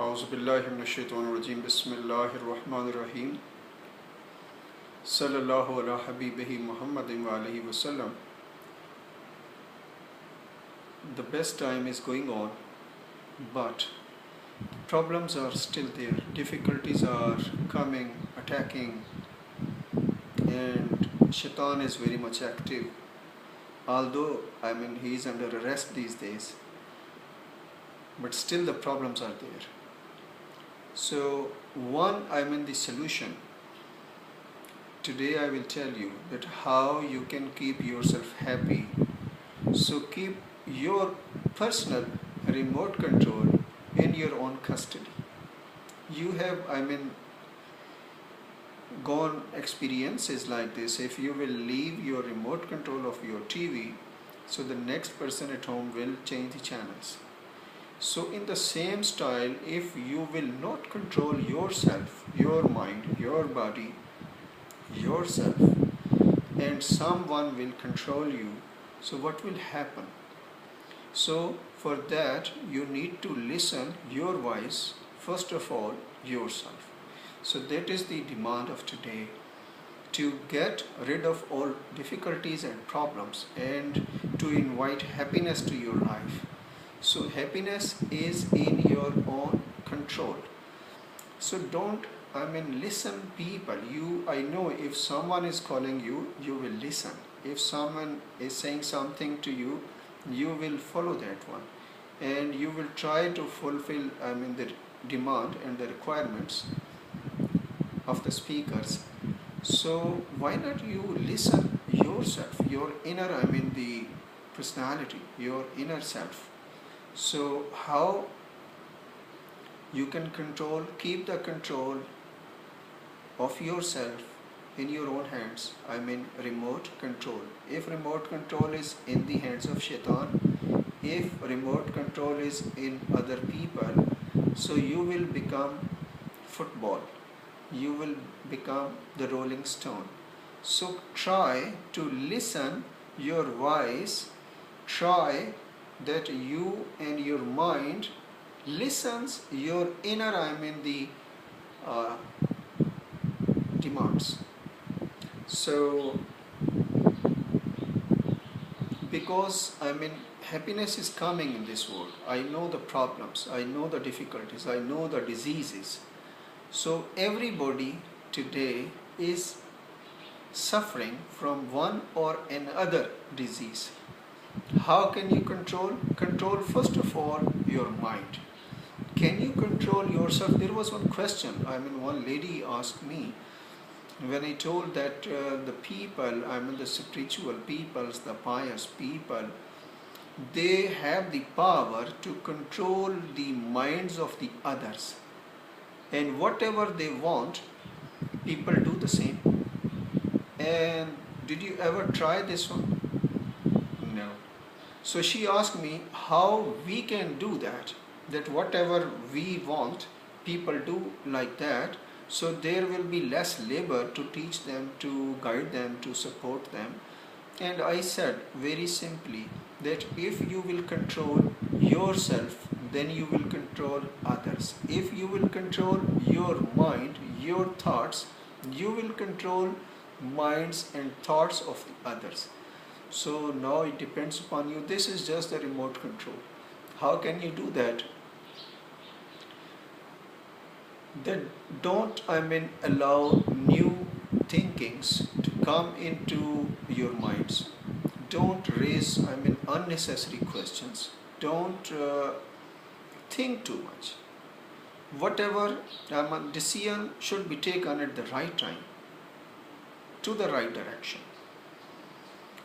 Auzubillahiminash-shaytanir-rajim. Bismillahir-rahmanir-rahim. Sallallahu ala habibihi Muhammadin wa alihi wasallam. The best time is going on, but problems are still there. Difficulties are coming, attacking, and Shaitan is very much active. Although, he is under arrest these days, but still the problems are there. So, the solution. Today I will tell you that how you can keep yourself happy. So keep your personal remote control in your own custody. You have, gone experiences like this. If you will leave your remote control of your TV, so the next person at home will change the channels. So in the same style, if you will not control yourself, your mind, your body, yourself, and someone will control you, so what will happen? So for that you need to listen your voice, first of all yourself. So that is the demand of today, to get rid of all difficulties and problems and to invite happiness to your life. So happiness is in your own control. So don't listen people. I know if someone is calling you, you will listen. If someone is saying something to you, you will follow that one, and you will try to fulfill the demand and the requirements of the speakers. So why not you listen yourself, your inner the personality, your inner self. So how you can keep the control of yourself in your own hands, remote control. If remote control is in the hands of Shaitan, if remote control is in other people, so you will become football, you will become the rolling stone. So try to listen your voice, try that you and your mind listens your inner demands. So because happiness is coming in this world, I know the problems, I know the difficulties, I know the diseases. So everybody today is suffering from one or another disease. How can you control? Control first of all your mind. Can you control yourself? There was one question, one lady asked me, when I told that the people, the spiritual peoples, the pious people, they have the power to control the minds of the others. And whatever they want, people do the same. And did you ever try this one? No. So she asked me how we can do that whatever we want, people do like that. So there will be less labor to teach them, to guide them, to support them. And I said very simply that if you will control yourself, then you will control others. If you will control your mind, your thoughts, you will control minds and thoughts of the others. So now it depends upon you. This is just the remote control. How can you do that? Then don't allow new thinkings to come into your minds. Don't raise unnecessary questions. Don't think too much. Whatever decision should be taken at the right time, to the right direction.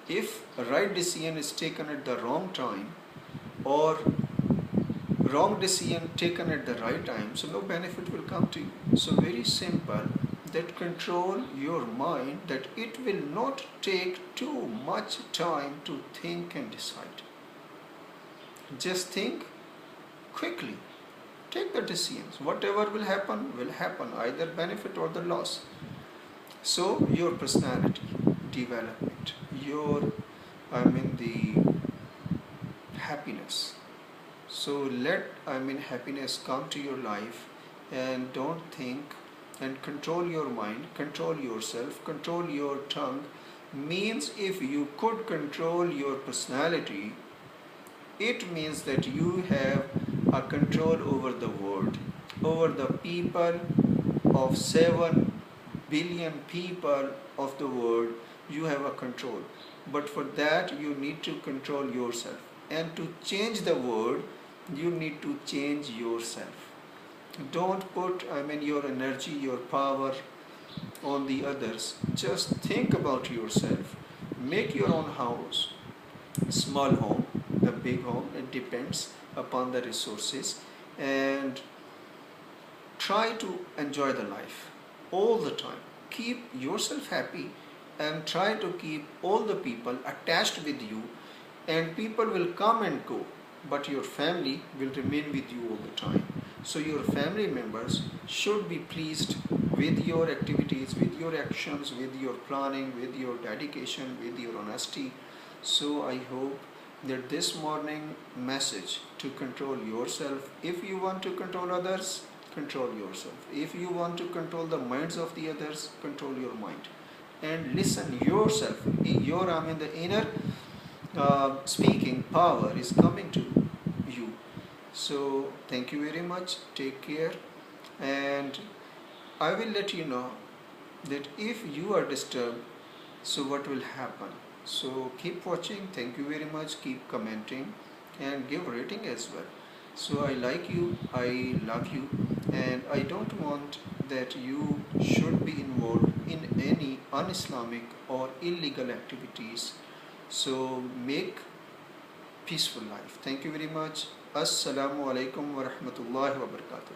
If a right decision is taken at the wrong time, or wrong decision taken at the right time, so no benefit will come to you. So very simple, that control your mind, that it will not take too much time to think and decide. Just think quickly, take the decisions. Whatever will happen, either benefit or the loss. So your personality development, your the happiness, So let happiness come to your life, and don't think, and control your mind, control yourself, control your tongue. Means if you could control your personality, it means that you have a control over the world, over the people of 7 billion people of the world. You have a control, but for that you need to control yourself, and to change the world you need to change yourself. Don't put your energy, your power on the others. Just think about yourself. Make your own house, small home, the big home, it depends upon the resources, and try to enjoy the life all the time. Keep yourself happy and try to keep all the people attached with you, and people will come and go, but your family will remain with you all the time. So your family members should be pleased with your activities, with your actions, with your planning, with your dedication, with your honesty. So I hope that this morning message to control yourself. If you want to control others, control yourself. If you want to control the minds of the others, control your mind, and listen yourself. Your the inner speaking power is coming to you. So thank you very much. Take care, and I will let you know that if you are disturbed, so what will happen. So keep watching. Thank you very much. Keep commenting and give rating as well. So I like you, I love you, and I don't want that you should be involved in any un-Islamic or illegal activities. So make peaceful life. Thank you very much. Assalamu alaikum wa rahmatullahi wa barakatuh.